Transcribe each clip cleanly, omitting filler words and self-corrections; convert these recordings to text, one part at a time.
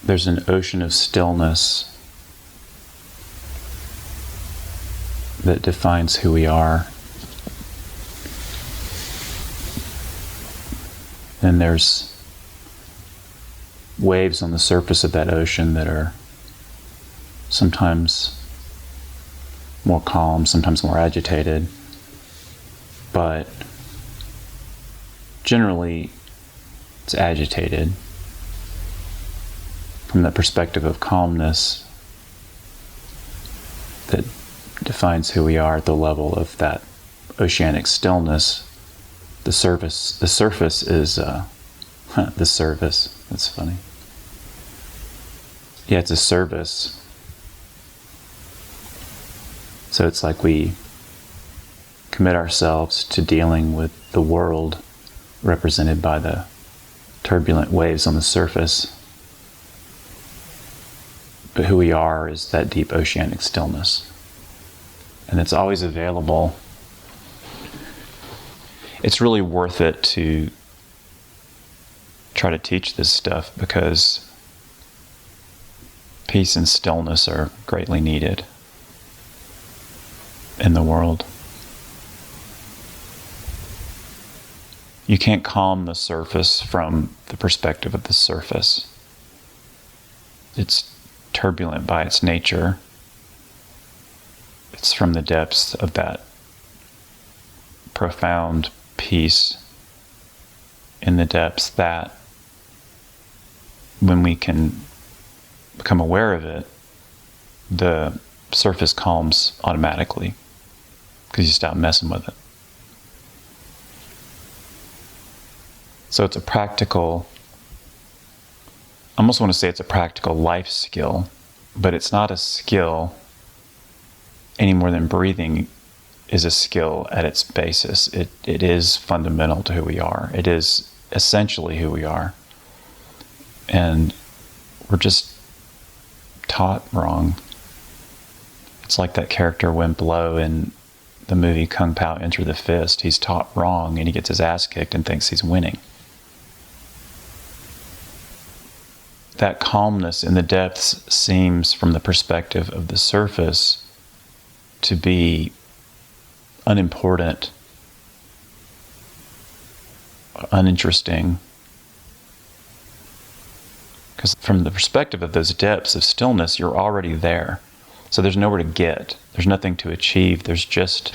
there's an ocean of stillness that defines who we are. And there's waves on the surface of that ocean that are sometimes more calm, sometimes more agitated, but generally it's agitated from the perspective of calmness that defines who we are at the level of that oceanic stillness. The surface is the service. That's funny. Yeah, it's a service. So it's like we commit ourselves to dealing with the world represented by the turbulent waves on the surface. But who we are is that deep oceanic stillness. And it's always available. It's really worth it to try to teach this stuff because peace and stillness are greatly needed in the world. You can't calm the surface from the perspective of the surface. It's turbulent by its nature. It's from the depths of that profound peace in the depths that when we can become aware of it, the surface calms automatically because you stop messing with it. So it's a practical, I almost want to say it's a practical life skill, but it's not a skill any more than breathing is a skill at its basis. It is fundamental to who we are. It is essentially who we are. And we're just taught wrong. It's like that character Wimp Lo in the movie Kung Pao Enter the Fist. He's taught wrong and he gets his ass kicked and thinks he's winning. That calmness in the depths seems, from the perspective of the surface, to be unimportant, uninteresting. Because from the perspective of those depths of stillness, you're already there. So there's nowhere to get. There's nothing to achieve. There's just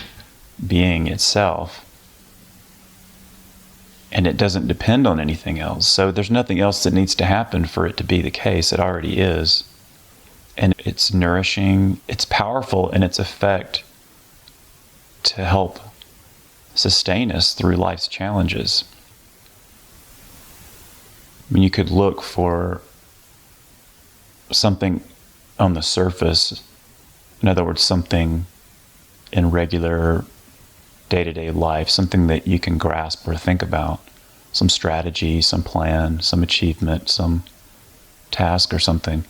being itself. And it doesn't depend on anything else. So there's nothing else that needs to happen for it to be the case. It already is. And it's nourishing. It's powerful in its effect to help sustain us through life's challenges. I mean, you could look for something on the surface, in other words, something in regular day-to-day life, something that you can grasp or think about, some strategy, some plan, some achievement, some task or something,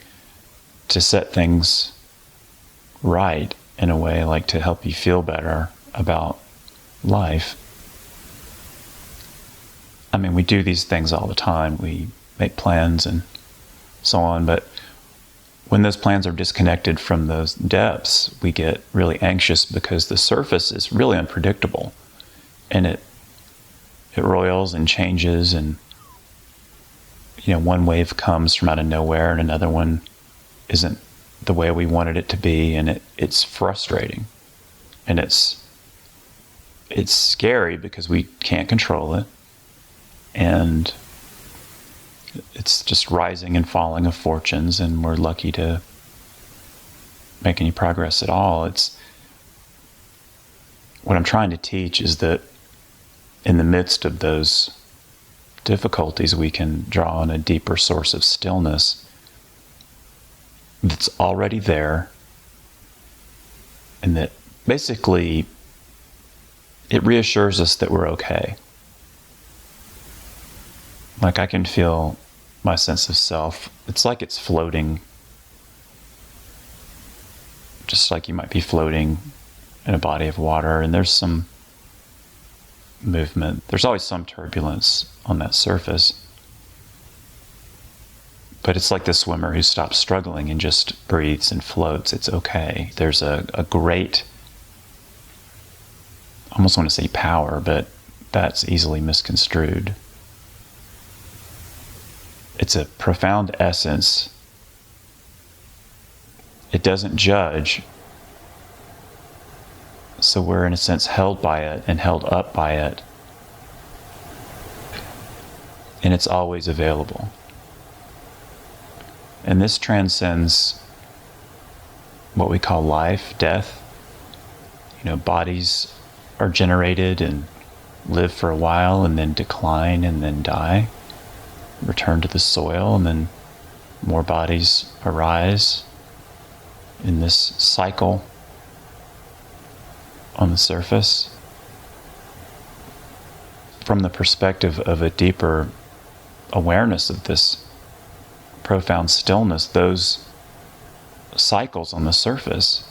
to set things right in a way, like to help you feel better about life. I mean, we do these things all the time. We make plans and so on, but when those plans are disconnected from those depths, we get really anxious because the surface is really unpredictable, and it roils and changes, and one wave comes from out of nowhere and another one isn't the way we wanted it to be, and it's frustrating, and it's scary because we can't control it, and it's just rising and falling of fortunes, and we're lucky to make any progress at all. It's what I'm trying to teach is that in the midst of those difficulties, we can draw on a deeper source of stillness that's already there, and that basically it reassures us that we're okay. Like, I can feel my sense of self. It's like it's floating. Just like you might be floating in a body of water, and there's some movement. There's always some turbulence on that surface. But it's like the swimmer who stops struggling and just breathes and floats. It's okay. There's a great, I almost want to say power, but that's easily misconstrued. It's a profound essence. It doesn't judge. So we're in a sense held by it and held up by it. And it's always available. And this transcends what we call life, death. Bodies are generated and live for a while and then decline and then die, return to the soil, and then more bodies arise in this cycle on the surface. From the perspective of a deeper awareness of this profound stillness, those cycles on the surface,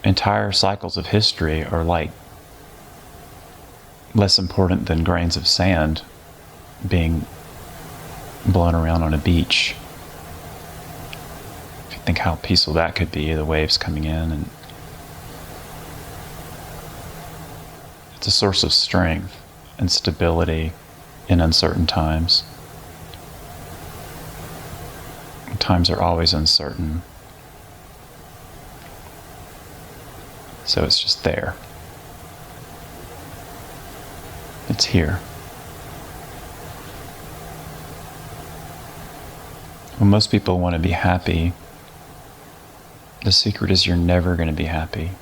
entire cycles of history, are like less important than grains of sand being blown around on a beach. If you think how peaceful that could be, the waves coming in, and it's a source of strength and stability in uncertain times. Times are always uncertain. So it's just there. It's here. When most people want to be happy, the secret is you're never going to be happy.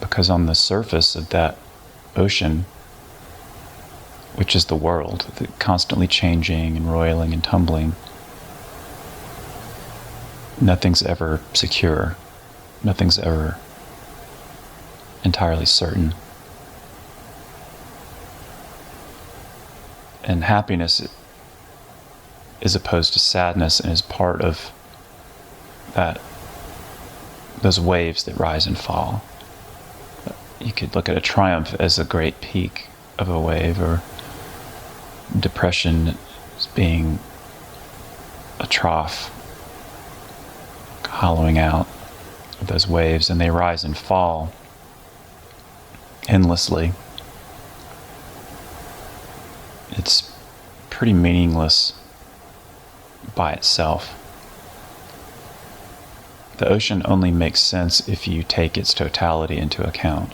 Because on the surface of that ocean, which is the world, constantly changing and roiling and tumbling, nothing's ever secure. Nothing's ever entirely certain. And happiness is opposed to sadness and is part of those waves that rise and fall. You could look at a triumph as a great peak of a wave, or depression as being a trough, hollowing out of those waves, and they rise and fall endlessly. It's pretty meaningless by itself. The ocean only makes sense if you take its totality into account.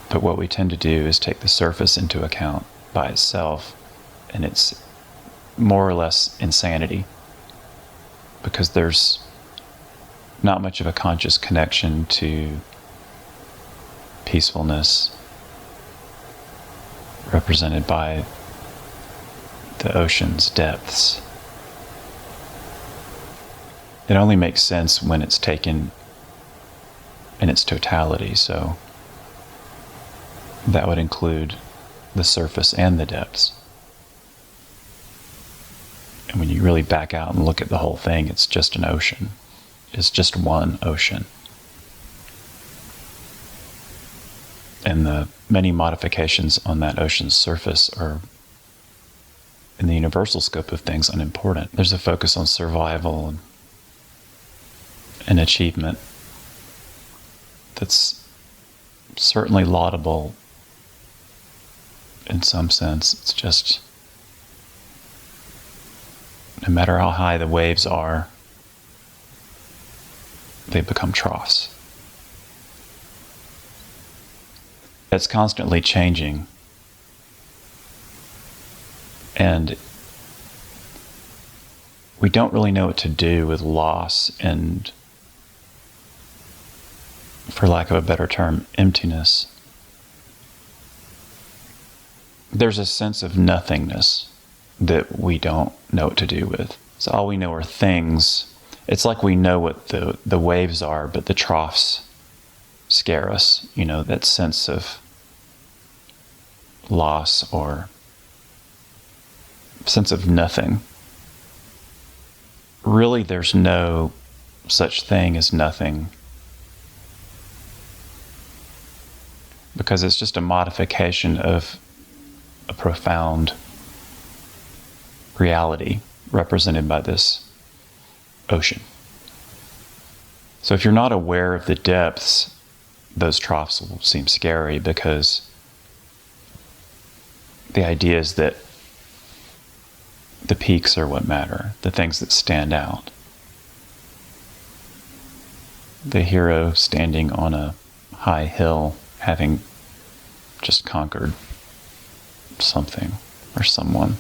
But what we tend to do is take the surface into account by itself, and it's more or less insanity, because there's not much of a conscious connection to peacefulness represented by the ocean's depths. It only makes sense when it's taken in its totality, so that would include the surface and the depths. And when you really back out and look at the whole thing, it's just an ocean. It's just one ocean. And the many modifications on that ocean's surface are, in the universal scope of things, unimportant. There's a focus on survival and achievement that's certainly laudable in some sense. It's just, no matter how high the waves are, they become troughs. It's constantly changing. And we don't really know what to do with loss and, for lack of a better term, emptiness. There's a sense of nothingness that we don't know what to do with. So all we know are things. It's like we know what the waves are, but the troughs scare us. That sense of loss or sense of nothing. Really, there's no such thing as nothing, because it's just a modification of a profound reality represented by this ocean. So if you're not aware of the depths, those troughs will seem scary, because the idea is that the peaks are what matter, the things that stand out. The hero standing on a high hill, having just conquered something or someone.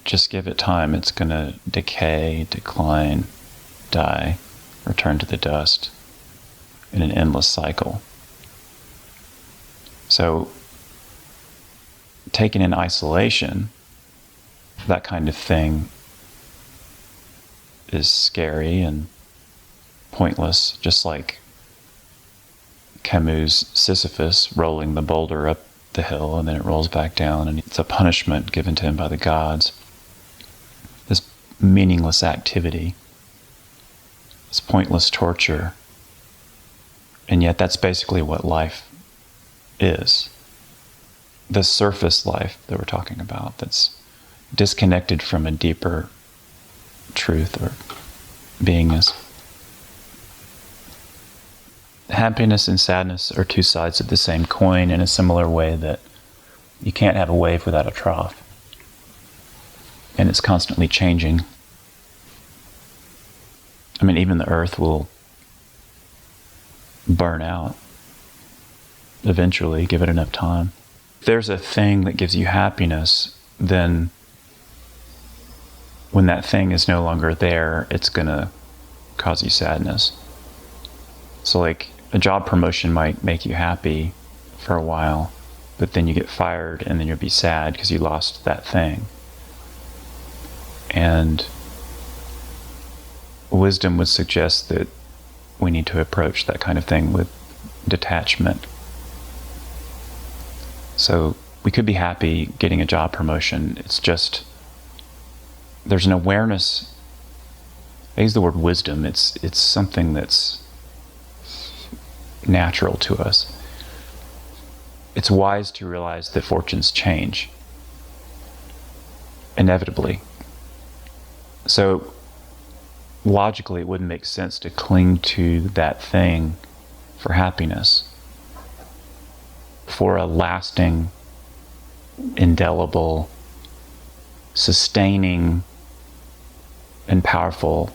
Just give it time. It's going to decay, decline, die, return to the dust in an endless cycle. So, taken in isolation, that kind of thing is scary and pointless, just like Camus' Sisyphus rolling the boulder up the hill and then it rolls back down, and it's a punishment given to him by the gods. This meaningless activity, this pointless torture, and yet that's basically what life is. The surface life that we're talking about, that's disconnected from a deeper truth or beingness. Happiness and sadness are two sides of the same coin, in a similar way that you can't have a wave without a trough. And it's constantly changing. I mean, even the earth will burn out eventually, give it enough time. If there's a thing that gives you happiness, then when that thing is no longer there, it's going to cause you sadness. So like a job promotion might make you happy for a while, but then you get fired and then you'll be sad because you lost that thing. And wisdom would suggest that we need to approach that kind of thing with detachment. So we could be happy getting a job promotion. It's just, there's an awareness. I use the word wisdom. It's something that's natural to us. It's wise to realize that fortunes change inevitably. So logically, it wouldn't make sense to cling to that thing for happiness, for a lasting, indelible, sustaining, and powerful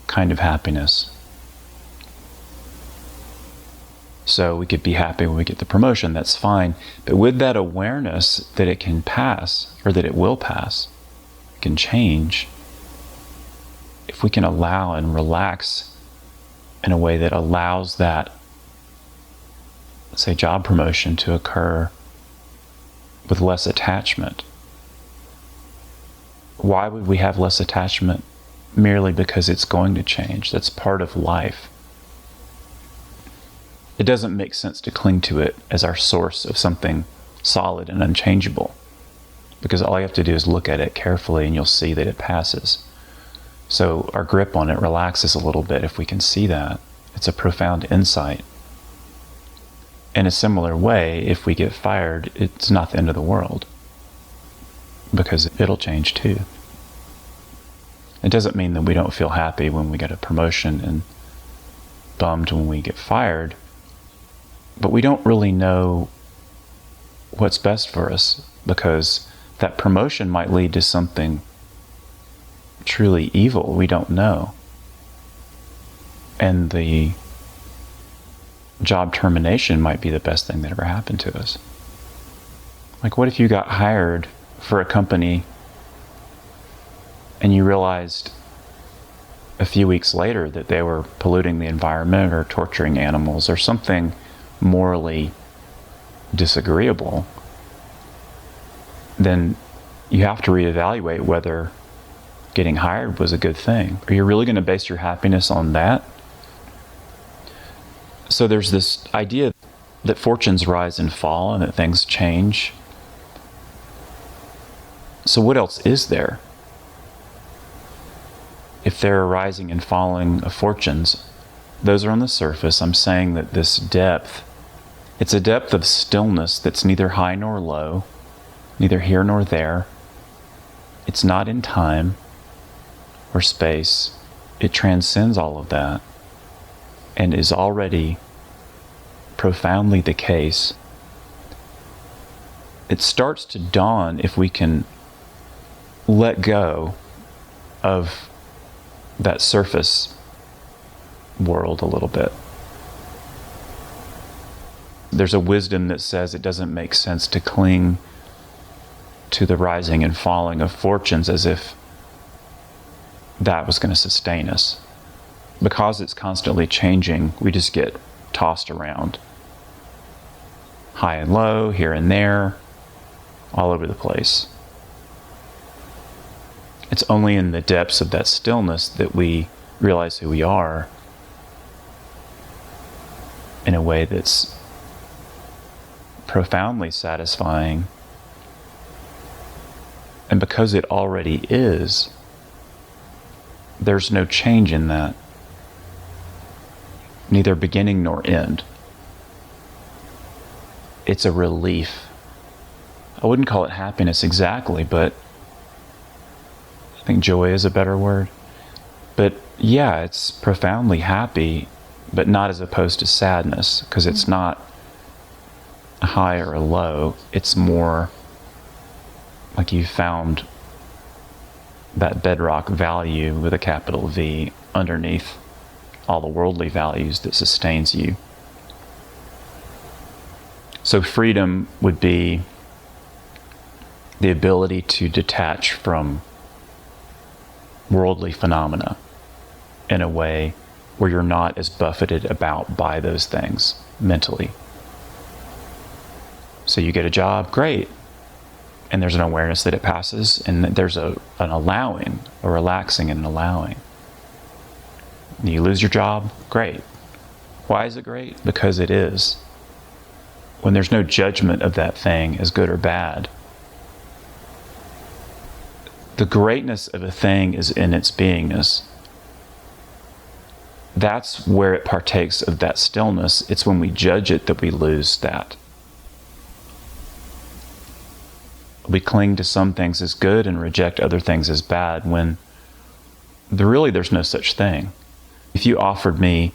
kind of happiness. So we could be happy when we get the promotion, that's fine. But with that awareness that it can pass, or that it will pass, it can change, if we can allow and relax in a way that allows that, say, job promotion to occur with less attachment. Why would we have less attachment? Merely because it's going to change. That's part of life. It doesn't make sense to cling to it as our source of something solid and unchangeable, because all you have to do is look at it carefully and you'll see that it passes. So our grip on it relaxes a little bit if we can see that. It's a profound insight. In a similar way, if we get fired, it's not the end of the world, because it'll change too. It doesn't mean that we don't feel happy when we get a promotion and bummed when we get fired, but we don't really know what's best for us, because that promotion might lead to something truly evil. We don't know. And the job termination might be the best thing that ever happened to us. Like, what if you got hired for a company and you realized a few weeks later that they were polluting the environment or torturing animals or something morally disagreeable? Then you have to reevaluate whether getting hired was a good thing. Are you really going to base your happiness on that? So there's this idea that fortunes rise and fall and that things change. So what else is there? If there are rising and falling of fortunes, those are on the surface. I'm saying that this depth It's a depth of stillness that's neither high nor low, neither here nor there. It's not in time or space. It transcends all of that and is already profoundly the case. It starts to dawn if we can let go of that surface world a little bit. There's a wisdom that says it doesn't make sense to cling to the rising and falling of fortunes as if that was going to sustain us. Because it's constantly changing, we just get tossed around. High and low, here and there, all over the place. It's only in the depths of that stillness that we realize who we are in a way that's profoundly satisfying. And because it already is, there's no change in that, neither beginning nor end. It's a relief. I wouldn't call it happiness exactly, but I think joy is a better word. But yeah, it's profoundly happy, but not as opposed to sadness, because it's not a high or a low. It's more like you found that bedrock value with a capital V underneath all the worldly values that sustains you. So freedom would be the ability to detach from worldly phenomena in a way where you're not as buffeted about by those things mentally. So you get a job, great. And there's an awareness that it passes, and that there's an allowing, a relaxing and an allowing. You lose your job, great. Why is it great? Because it is. When there's no judgment of that thing as good or bad. The greatness of a thing is in its beingness. That's where it partakes of that stillness. It's when we judge it that we lose that. We cling to some things as good and reject other things as bad when really there's no such thing. If you offered me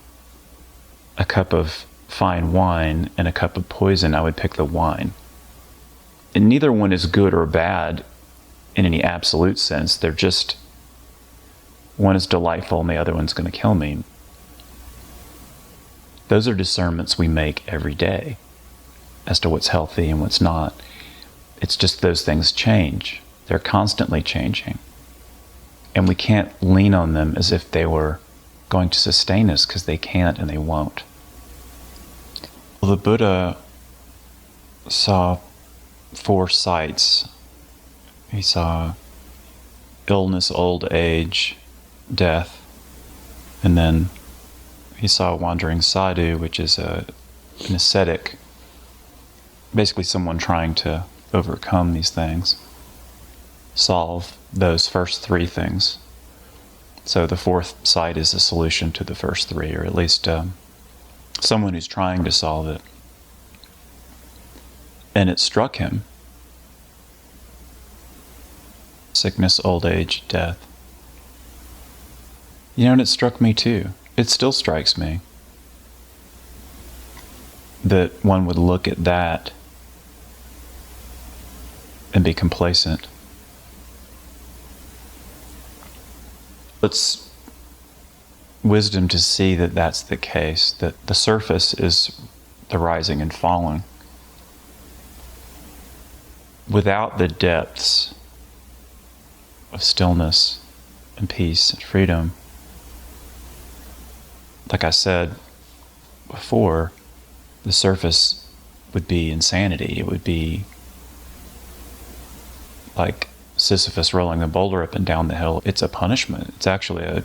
a cup of fine wine and a cup of poison, I would pick the wine. And neither one is good or bad in any absolute sense. They're just, one is delightful and the other one's going to kill me. Those are discernments we make every day as to what's healthy and what's not. It's just those things change. They're constantly changing. And we can't lean on them as if they were going to sustain us, because they can't and they won't. Well, the Buddha saw 4 sights. He saw illness, old age, death, and then he saw a wandering sadhu, which is an ascetic, basically someone trying to overcome these things, solve those first 3 things. So the 4th sight is a solution to the first 3, or at least someone who's trying to solve it. And it struck him. Sickness, old age, death. You know, and it struck me too. It still strikes me that one would look at that and be complacent. It's wisdom to see that that's the case, that the surface is the rising and falling. Without the depths of stillness and peace and freedom, like I said before, the surface would be insanity. It would be like Sisyphus rolling the boulder up and down the hill. It's a punishment. It's actually a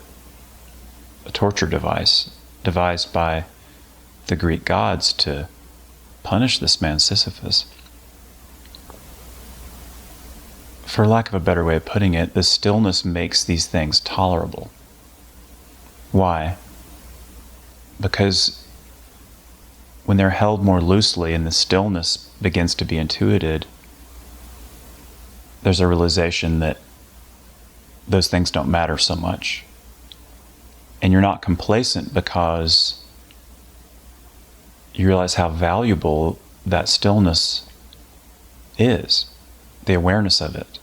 torture device devised by the Greek gods to punish this man Sisyphus. For lack of a better way of putting it, the stillness makes these things tolerable. Why? Because when they're held more loosely and the stillness begins to be intuited, there's a realization that those things don't matter so much. And you're not complacent because you realize how valuable that stillness is, the awareness of it.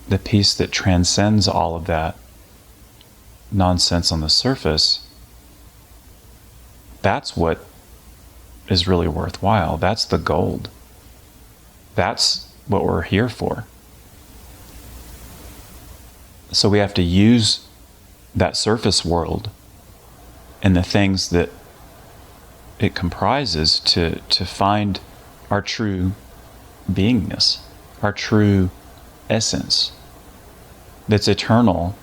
The peace that transcends all of that nonsense on the surface, that's what is really worthwhile. That's the gold. That's what we're here for. So we have to use that surface world and the things that it comprises to find our true beingness, our true essence that's eternal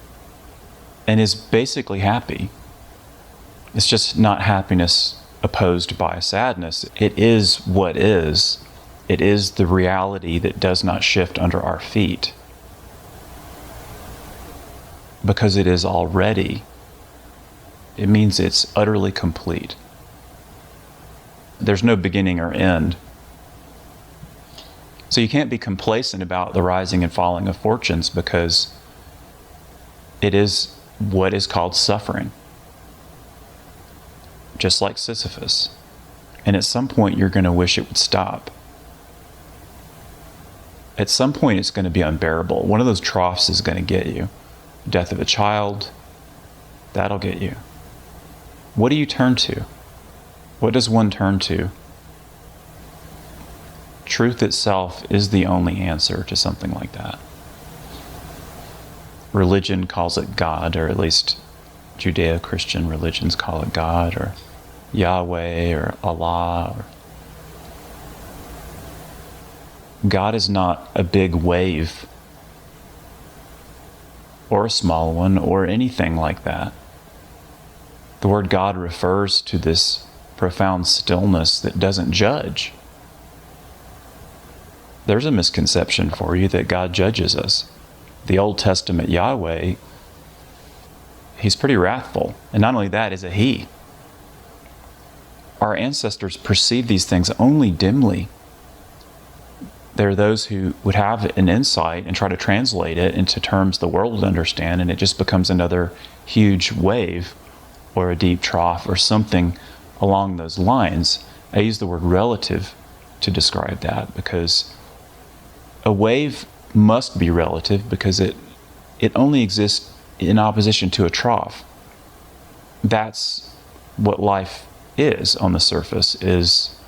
and is basically happy. It's just not happiness opposed by sadness. It is what is. It is the reality that does not shift under our feet. Because it is already. It means it's utterly complete. There's no beginning or end. So you can't be complacent about the rising and falling of fortunes because it is what is called suffering. Just like Sisyphus. And at some point you're going to wish it would stop. At some point it's going to be unbearable. One of those troughs is going to get you. Death of a child, that'll get you. What do you turn to? What does one turn to? Truth itself is the only answer to something like that. Religion calls it God, or at least Judeo-Christian religions call it God, or Yahweh, or Allah. God is not a big wave, or a small one, or anything like that. The word God refers to this profound stillness that doesn't judge. There's a misconception for you that God judges us. The Old Testament Yahweh, he's pretty wrathful. And not only that, is a he. Our ancestors perceived these things only dimly. There are those who would have an insight and try to translate it into terms the world would understand, and it just becomes another huge wave or a deep trough or something along those lines. I use the word relative to describe that because a wave must be relative because it only exists in opposition to a trough. That's what life is on the surface, is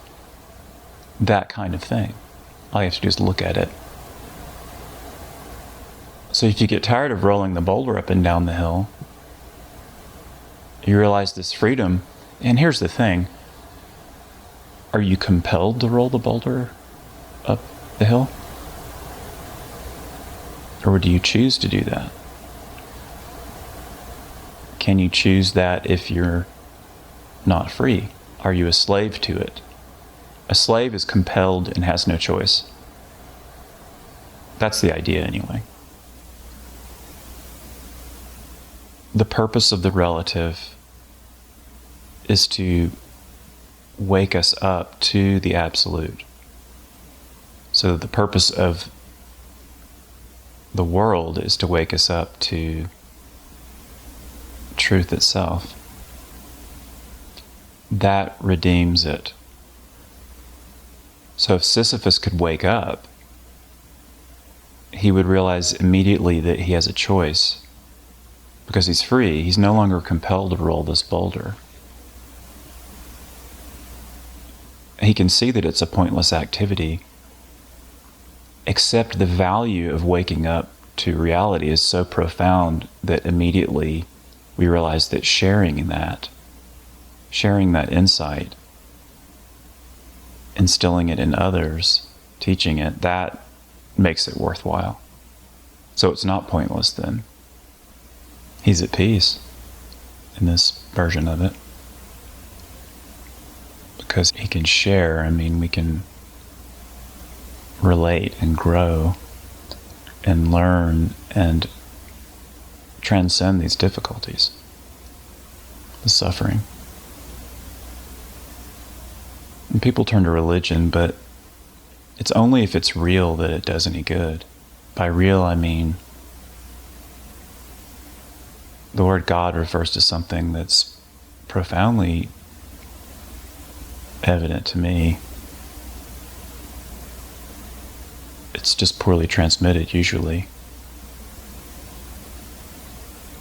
that kind of thing. All you have to do is look at it. So if you get tired of rolling the boulder up and down the hill, you realize this freedom. And here's the thing. Are you compelled to roll the boulder up the hill? Or do you choose to do that? Can you choose that if you're not free? Are you a slave to it? A slave is compelled and has no choice. That's the idea anyway. The purpose of the relative is to wake us up to the absolute. So the purpose of the world is to wake us up to truth itself. That redeems it. So if Sisyphus could wake up, he would realize immediately that he has a choice. Because he's free, he's no longer compelled to roll this boulder. He can see that it's a pointless activity. Except the value of waking up to reality is so profound that immediately we realize that sharing that insight, instilling it in others, teaching it, that makes it worthwhile. So it's not pointless then. He's at peace in this version of it. Because he can share. I mean, we can relate and grow and learn and transcend these difficulties, the suffering. And people turn to religion, but it's only if it's real that it does any good. By real, I mean the word God refers to something that's profoundly evident to me. It's just poorly transmitted usually,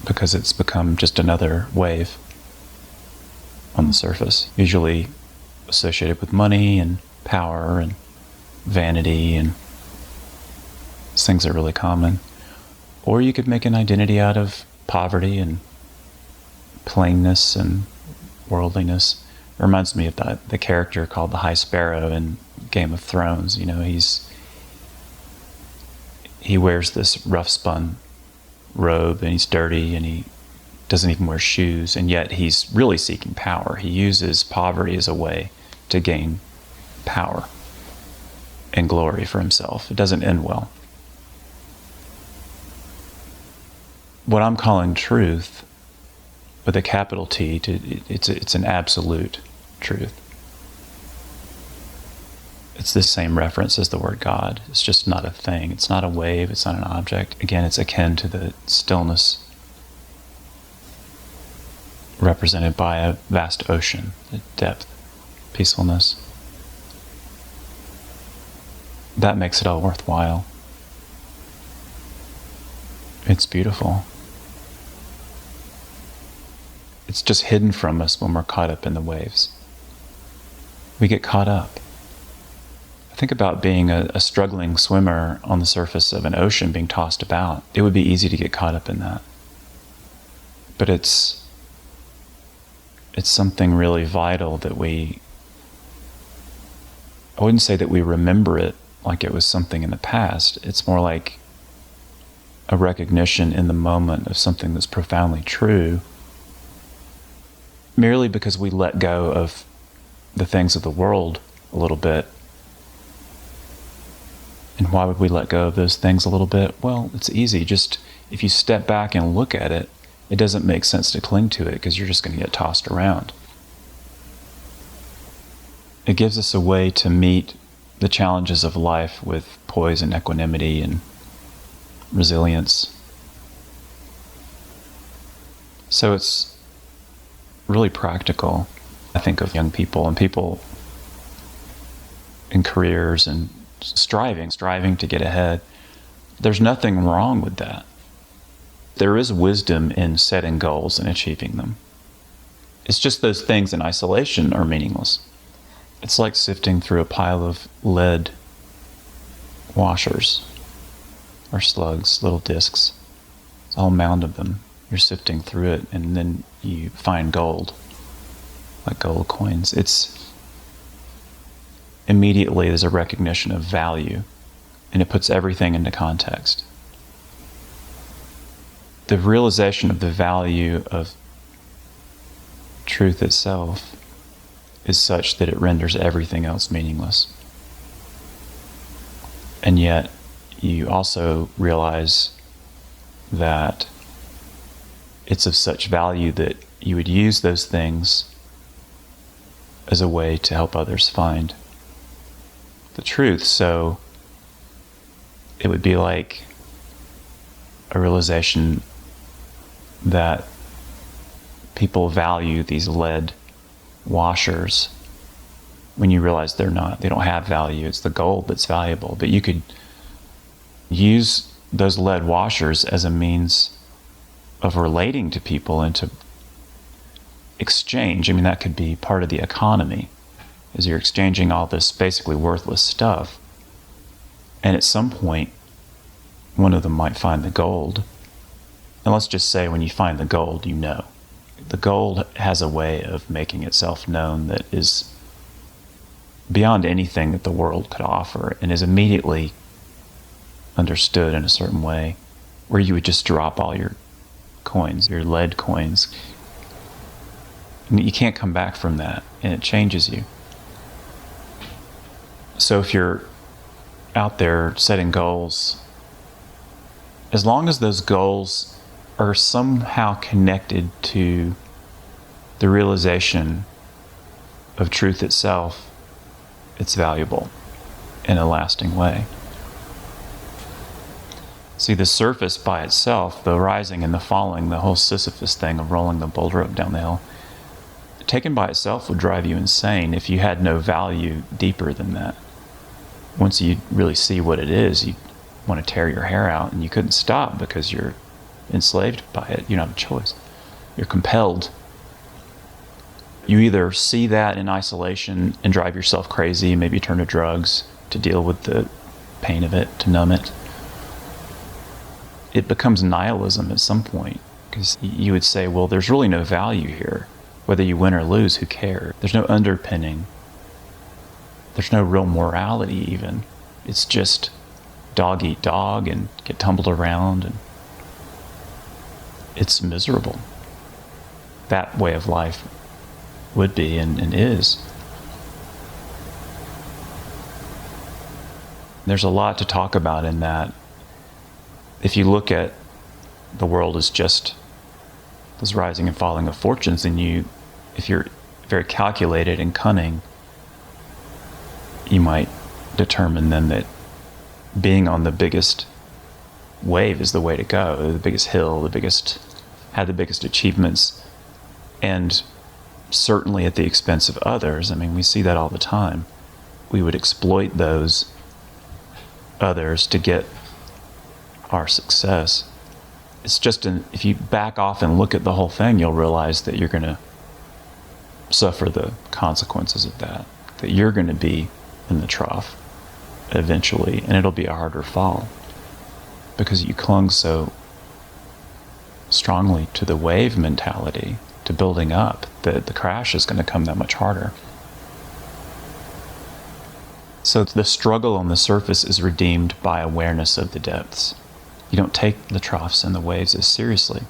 because it's become just another wave on the surface, usually associated with money and power and vanity, and these things are really common. Or you could make an identity out of poverty and plainness and worldliness. It reminds me of the character called the High Sparrow in Game of Thrones. You know, he wears this rough spun robe, and he's dirty, and he doesn't even wear shoes, and yet he's really seeking power. He uses poverty as a way to gain power and glory for himself. It doesn't end well. What I'm calling truth, with a capital T, it's an absolute truth. It's the same reference as the word God. It's just not a thing. It's not a wave. It's not an object. Again, it's akin to the stillness represented by a vast ocean, the depth, peacefulness. That makes it all worthwhile. It's beautiful. It's just hidden from us when we're caught up in the waves. We get caught up. Think about being a struggling swimmer on the surface of an ocean being tossed about. It would be easy to get caught up in that. But it's something really vital that I wouldn't say that we remember it like it was something in the past. It's more like a recognition in the moment of something that's profoundly true, merely because we let go of the things of the world a little bit. And why would we let go of those things a little bit? Well, it's easy. Just if you step back and look at it, it doesn't make sense to cling to it, because you're just going to get tossed around. It gives us a way to meet the challenges of life with poise and equanimity and resilience. So it's really practical. I think of young people and people in careers and striving to get ahead. There's nothing wrong with that. There is wisdom in setting goals and achieving them. It's just those things in isolation are meaningless. It's like sifting through a pile of lead washers or slugs, little discs. It's a whole mound of them. You're sifting through it, and then you find gold, like gold coins. Immediately there's a recognition of value, and it puts everything into context. The realization of the value of truth itself is such that it renders everything else meaningless. And yet you also realize that it's of such value that you would use those things as a way to help others find the truth. So it would be like a realization that people value these lead washers when you realize they don't have value. It's the gold that's valuable. But you could use those lead washers as a means of relating to people and to exchange. I mean, that could be part of the economy, is you're exchanging all this basically worthless stuff. And at some point, one of them might find the gold. And let's just say when you find the gold, you know. The gold has a way of making itself known that is beyond anything that the world could offer, and is immediately understood in a certain way, where you would just drop all your coins, your lead coins. And you can't come back from that, and it changes you. So if you're out there setting goals, as long as those goals are somehow connected to the realization of truth itself, it's valuable in a lasting way. See, the surface by itself, the rising and the falling, the whole Sisyphus thing of rolling the boulder up down the hill, taken by itself would drive you insane if you had no value deeper than that. Once you really see what it is, you want to tear your hair out, and you couldn't stop because you're enslaved by it. You don't have a choice. You're compelled. You either see that in isolation and drive yourself crazy, maybe turn to drugs to deal with the pain of it, to numb it. It becomes nihilism at some point, because you would say, well, there's really no value here. Whether you win or lose, who cares? There's no underpinning. There's no real morality even. It's just dog eat dog and get tumbled around, and it's miserable. That way of life would be and is. There's a lot to talk about in that. If you look at the world as just this rising and falling of fortunes, then if you're very calculated and cunning, you might determine then that being on the biggest wave is the way to go, the biggest hill, had the biggest achievements, and certainly at the expense of others. I mean, we see that all the time. We would exploit those others to get our success. It's just if you back off and look at the whole thing, you'll realize that you're going to suffer the consequences of that you're going to be in the trough eventually, and it'll be a harder fall because you clung so strongly to the wave mentality, to building up, that the crash is going to come that much harder. So the struggle on the surface is redeemed by awareness of the depths. You don't take the troughs and the waves as seriously.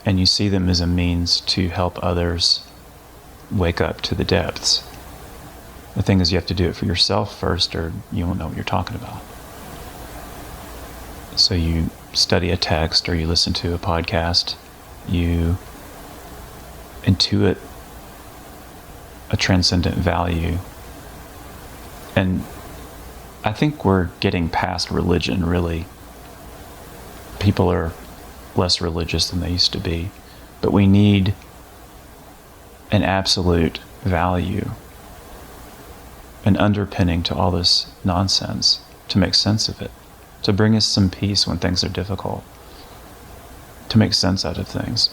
And you see them as a means to help others wake up to the depths. The thing is, you have to do it for yourself first, or you won't know what you're talking about. So you study a text, or you listen to a podcast, you intuit a transcendent value. And I think we're getting past religion, really. People are less religious than they used to be. But we need an absolute value, an underpinning to all this nonsense to make sense of it, to bring us some peace when things are difficult, to make sense out of things.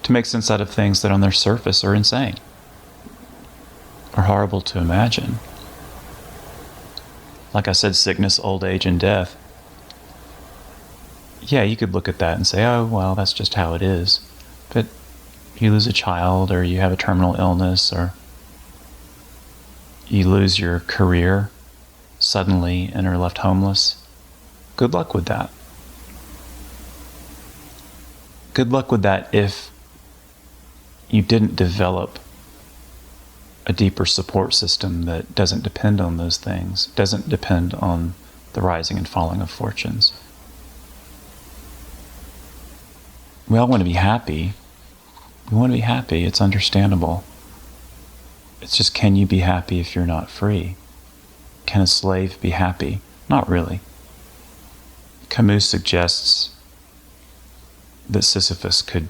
To make sense out of things that on their surface are insane, are horrible to imagine. Like I said, sickness, old age, and death. Yeah, you could look at that and say, oh, well, that's just how it is. But you lose a child, or you have a terminal illness, or you lose your career suddenly and are left homeless. Good luck with that. Good luck with that if you didn't develop a deeper support system that doesn't depend on those things, doesn't depend on the rising and falling of fortunes. We all want to be happy. We want to be happy. It's understandable. It's just, can you be happy if you're not free? Can a slave be happy? Not really. Camus suggests that Sisyphus could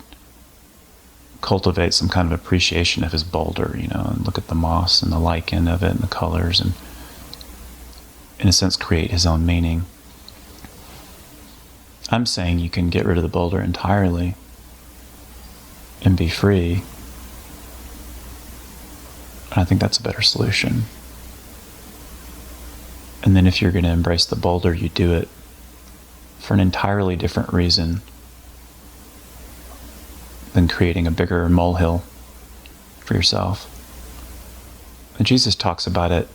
cultivate some kind of appreciation of his boulder, and look at the moss and the lichen of it and the colors, and in a sense create his own meaning. I'm saying you can get rid of the boulder entirely and be free. I think that's a better solution. And then if you're going to embrace the boulder, you do it for an entirely different reason than creating a bigger molehill for yourself. And Jesus talks about it.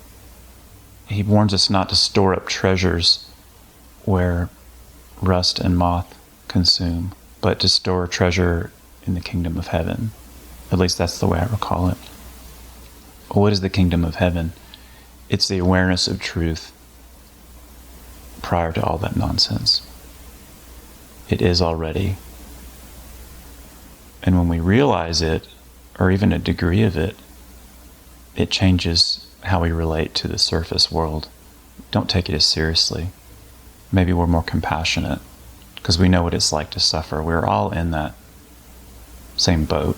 He warns us not to store up treasures where rust and moth consume, but to store treasure in the kingdom of heaven. At least that's the way I recall it. What is the kingdom of heaven? It's the awareness of truth prior to all that nonsense. It is already. And when we realize it, or even a degree of it, it changes how we relate to the surface world. Don't take it as seriously. Maybe we're more compassionate because we know what it's like to suffer. We're all in that same boat.